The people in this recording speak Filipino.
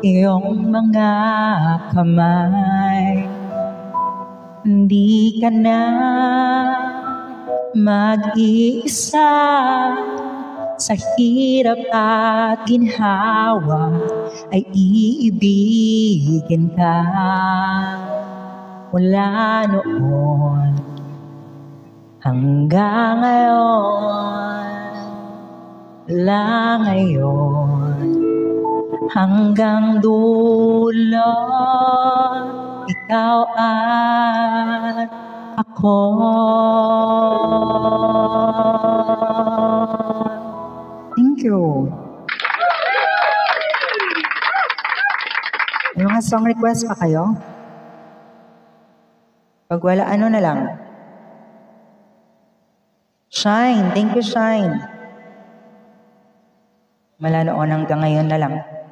iyong mga kamay. Hindi ka na mag-iisa sa hirap at ginhawa, ay iibigin ka. Mula noon hanggang ngayon, mula ngayon hanggang dulo, ikaw at ako. Thank you. May mga song request pa kayo? Pag wala, ano na lang? Shine. Thank you, Shine. Mula noon hanggang ngayon na lang.